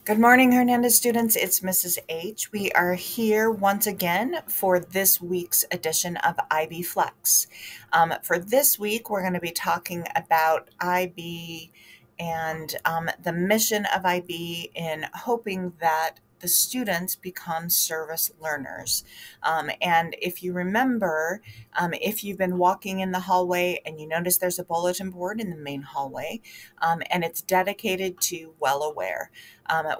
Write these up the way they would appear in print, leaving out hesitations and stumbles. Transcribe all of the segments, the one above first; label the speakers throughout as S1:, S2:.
S1: Good morning, Hernandez students. It's Mrs. H. We are here once again for this week's edition of IB Flex. For this week, we're going to be talking about IB and the mission of IB in hoping that the students become service learners. And if you remember, if you've been walking in the hallway and you notice there's a bulletin board in the main hallway, and it's dedicated to Well Aware.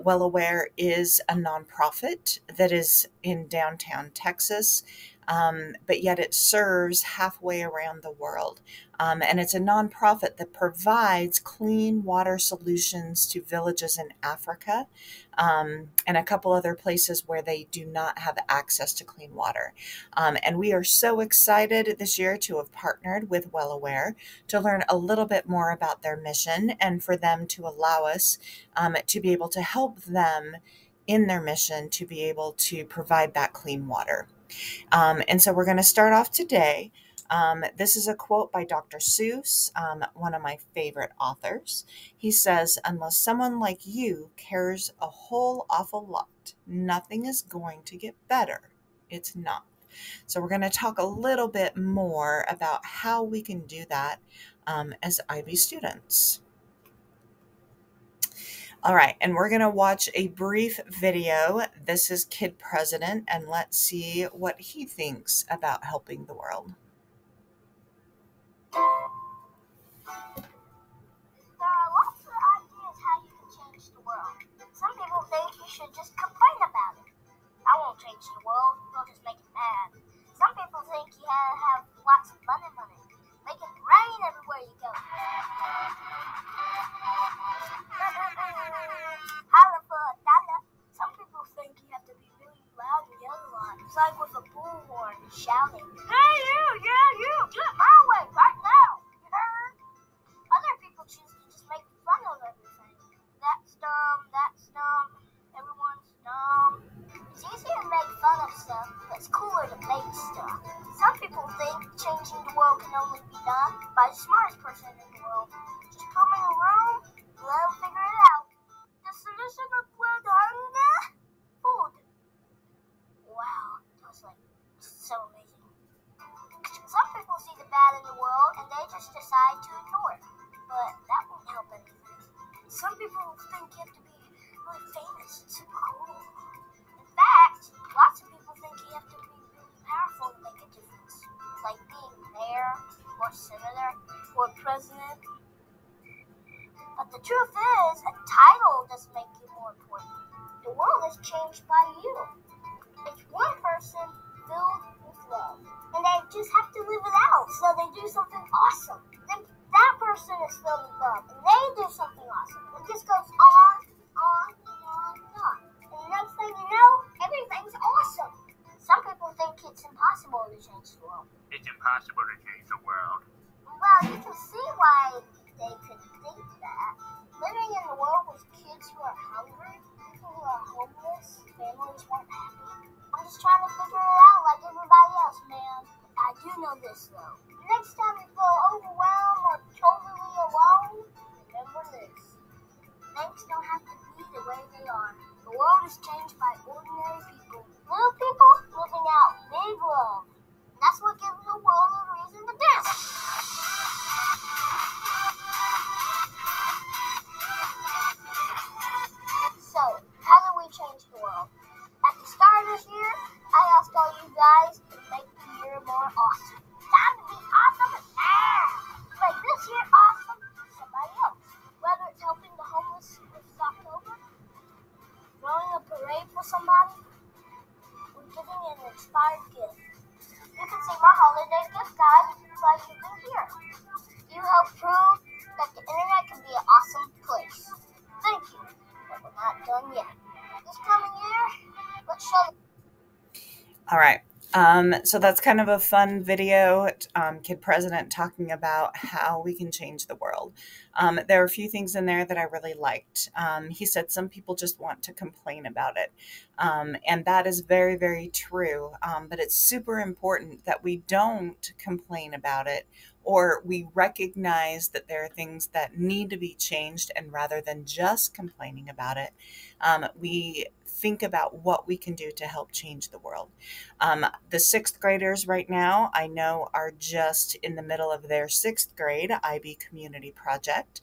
S1: Well Aware is a nonprofit that is in downtown Texas, but yet it serves halfway around the world. And it's a nonprofit that provides clean water solutions to villages in Africa and a couple other places where they do not have access to clean water. And we are so excited this year to have partnered with Well Aware to learn a little bit more about their mission and for them to allow us to be able to help them in their mission to be able to provide that clean water. And so we're going to start off today. This is a quote by Dr. Seuss, one of my favorite authors. He says, "Unless someone like you cares a whole awful lot, nothing is going to get better. It's not." So we're going to talk a little bit more about how we can do that as IB students. All right, and we're going to watch a brief video. This is Kid President, and let's see what he thinks about helping the world.
S2: There are lots of ideas how you can change the world. Some people think you should just complain about it. I won't change the world, we'll just make it mad. Some people think you have lots of money. Make it rain everywhere you go. Holla for a dollar. Some people think you have to be really loud and yell a lot. It's like with a bullhorn shouting, "Hey you, yeah you, get my way right now." You heard? Other people choose to just make fun of everything. That's dumb, everyone's dumb. It's easier to make fun of stuff, but it's cooler to make stuff. Some people think changing the world can only be done by the smartest person in the world. Just put them in a room, let them figure it out. The solution of world hunger? Food. Wow, that was so amazing. Some people see the bad in the world and they just decide to ignore it. But that won't help anything. Some people think you have to be really famous and super cool. In fact, lots of people think you have to be really powerful to make a difference. Like being mayor, or senator, or president. But the truth is, a title doesn't make you more important. The world is changed by you. It's one person filled with love. And they just have to live it out, so they do something awesome. Then that person is filled with love, and they do something awesome. It just goes on, and on, and on. And the next thing you know, everything's awesome. Some people think it's impossible to change the world.
S3: It's impossible to change the world.
S2: Well, you can see why they could think that. Living in a world with kids who are hungry, people who are homeless, families weren't happy. I'm just trying to figure it out like everybody else, man. I do know this, though. Next time you feel overwhelmed or totally alone, remember this. Things don't have to be the way they are. The world is changed by ordinary people. Little people living out big love. That's what gives the world a reason to dance. So, how do we change the world? At the start of this year, I asked all you guys to make the year more awesome. Time to be awesome now! Make this year awesome for somebody else. Whether it's helping the homeless this October, throwing a parade for somebody, or giving an inspired gift. You can see my holiday gift guide by clicking here. You help prove that the internet can be an awesome place. Thank you, but we're not done yet. This coming year, let's show.
S1: All right. So that's kind of a fun video, Kid President talking about how we can change the world. There are a few things in there that I really liked. He said some people just want to complain about it. And that is very, very true. But it's super important that we don't complain about it or we recognize that there are things that need to be changed, and rather than just complaining about it, we think about what we can do to help change the world. The sixth graders right now, I know, are just in the middle of their sixth grade IB community project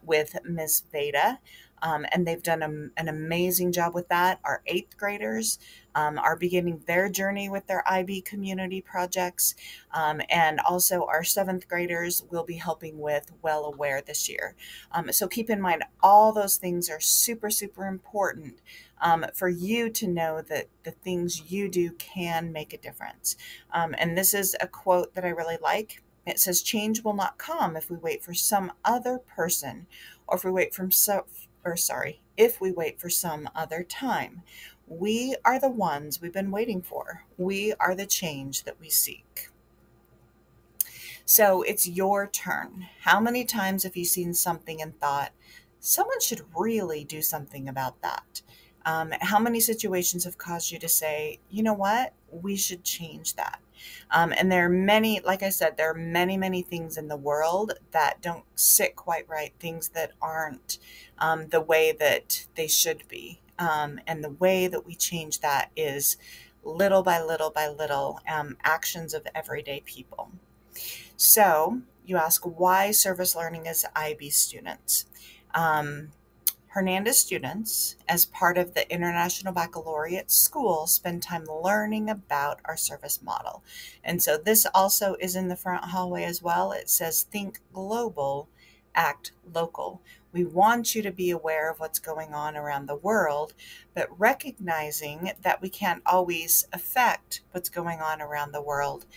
S1: with Ms. Veda. And they've done an amazing job with that. Our eighth graders are beginning their journey with their IB community projects. And also our seventh graders will be helping with Well Aware this year. So keep in mind, all those things are super, super important for you to know that the things you do can make a difference. And this is a quote that I really like. It says, "Change will not come if we wait for some other person, or if we wait from if we wait for some other time. We are the ones we've been waiting for. We are the change that we seek." So it's your turn. How many times have you seen something and thought, someone should really do something about that? How many situations have caused you to say, you know what, we should change that? And there are many, like I said, there are many, many things in the world that don't sit quite right, things that aren't the way that they should be. And the way that we change that is little by little by little, actions of everyday people. So you ask, why service learning as IB students? Hernandez students, as part of the International Baccalaureate School, spend time learning about our service model. And so this also is in the front hallway as well. It says, think global, act local. We want you to be aware of what's going on around the world, but recognizing that we can't always affect what's going on around the world.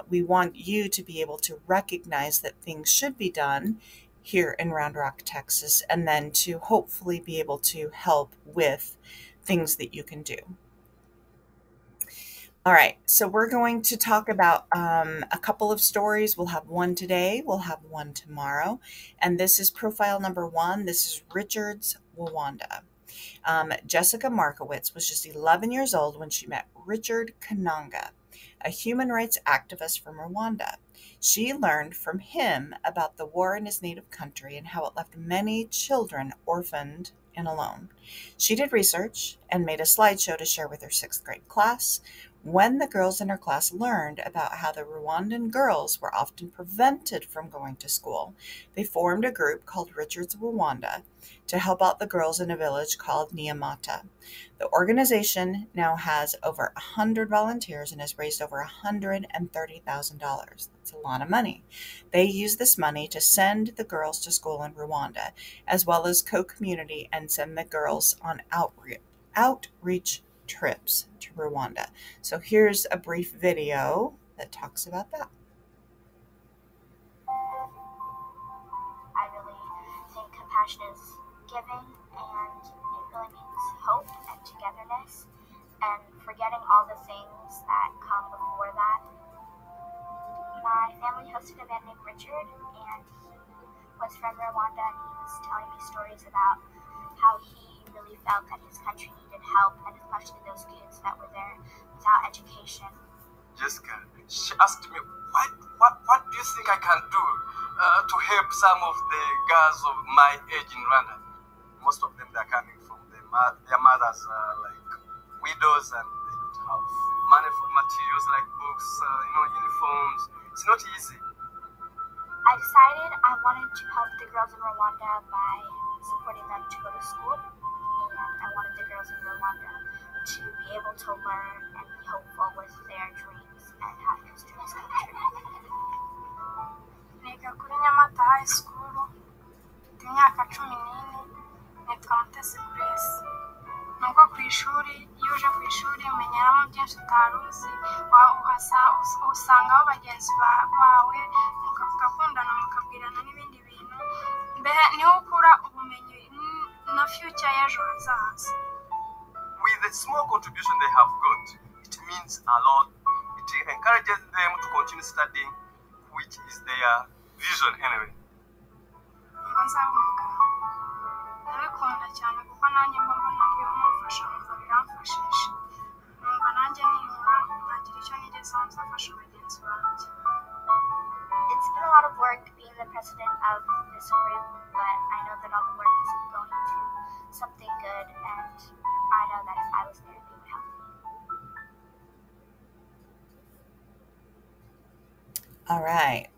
S1: We want you to be able to recognize that things should be done here in Round Rock, Texas, and then to hopefully be able to help with things that you can do. All right, so we're going to talk about a couple of stories. We'll have one today, we'll have one tomorrow, and this is profile number 1. This is Richardswanda. Jessica Markowitz was just 11 years old when she met Richard Kananga, a human rights activist from Rwanda. She learned from him about the war in his native country and how it left many children orphaned and alone. She did research and made a slideshow to share with her 6th grade class. When the girls in her class learned about how the Rwandan girls were often prevented from going to school, they formed a group called Richardswanda to help out the girls in a village called Niamata. The organization now has over 100 volunteers and has raised over $130,000. That's a lot of money. They use this money to send the girls to school in Rwanda, as well as co-community, and send the girls on outreach trips to Rwanda. So here's a brief video that talks about that.
S2: I really think compassion is giving, and it really means hope and togetherness, and forgetting all the things that come before that. My family hosted a man named Richard, and he was from Rwanda, and he was telling me stories about how he really felt that his country needed help, and especially those kids that were there without education.
S4: Jessica, she asked me, what do you think I can do to help some of the girls of my age in Rwanda? Most of them, they're coming from their mothers are like widows, and they don't have money for materials like books, uniforms. It's not easy.
S2: I decided I wanted to help the girls in Rwanda by supporting them to go to school, and I wanted the girls in Rwanda to be able to learn and be hopeful with their dreams and have history in this country.
S5: Niga kuri Nyamata High School, mfite imyaka 14, nitwa Mutesi Grace. Nuko ku ishuri, iyo uje ku ishuri umenyeramo byinshi utari uzi, usangaho bagenzi bawe, mugakundana mukabwirana n'ibindi bintu, mbehe niho ukura ubumenyi na future y'ejo hazaza.
S4: With the small contribution they have got, it means a lot. It encourages them to continue studying, which is their vision anyway.
S5: Ndabikunda cyane kuko nanjye mbona umufasha numva biramfashije, numva nanjye nibura nkagira icyo nigezaho nzafasha bagenzi banjye.
S2: it's been a lot of work being the president of this group, but I know that all the work is going to something good, and I know that if I was there, they would help me.
S1: All right.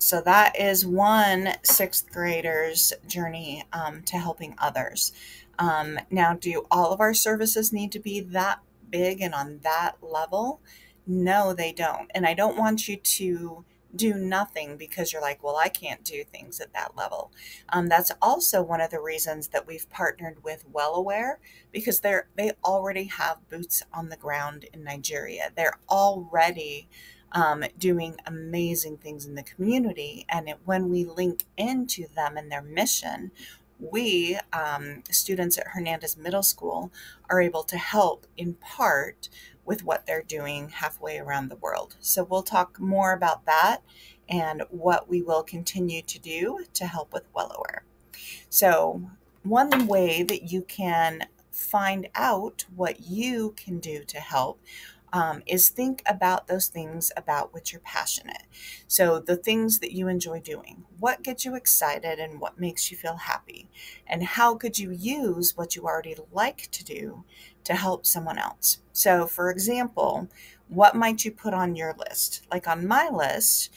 S1: So that is one sixth grader's journey to helping others. Now, do all of our services need to be that big and on that level? No, they don't. And I don't want you to do nothing because you're like, well, I can't do things at that level. That's also one of the reasons that we've partnered with Well Aware, because they already have boots on the ground in Nigeria. They're already doing amazing things in the community. And when we link into them and their mission, we, students at Hernandez Middle School, are able to help in part with what they're doing halfway around the world. So we'll talk more about that and what we will continue to do to help with Well Aware. So one way that you can find out what you can do to help is think about those things about which you're passionate. So the things that you enjoy doing, what gets you excited and what makes you feel happy, and how could you use what you already like to do to help someone else? So for example, what might you put on your list? Like on my list,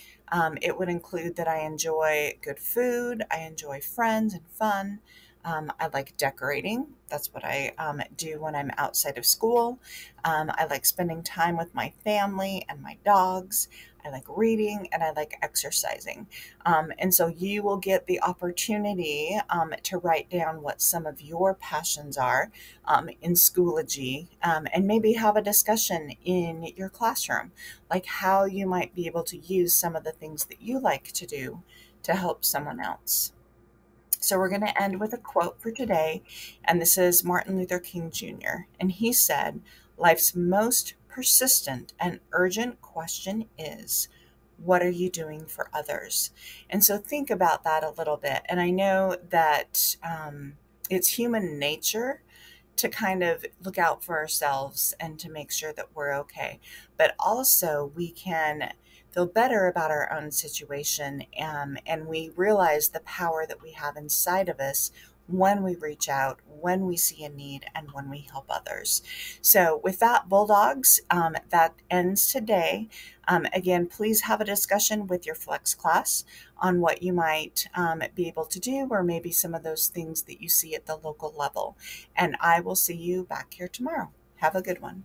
S1: it would include that I enjoy good food, I enjoy friends and fun. I like decorating. That's what I do when I'm outside of school. I like spending time with my family and my dogs. I like reading and I like exercising. And so you will get the opportunity to write down what some of your passions are in Schoology, and maybe have a discussion in your classroom, like how you might be able to use some of the things that you like to do to help someone else. So we're going to end with a quote for today, and this is Martin Luther King Jr. And he said, "Life's most persistent and urgent question is, what are you doing for others?" And so think about that a little bit. And I know that it's human nature to kind of look out for ourselves and to make sure that we're okay. But also we can feel better about our own situation, and we realize the power that we have inside of us when we reach out, when we see a need, and when we help others. So with that, Bulldogs, that ends today. Again, please have a discussion with your Flex class on what you might be able to do, or maybe some of those things that you see at the local level. And I will see you back here tomorrow. Have a good one.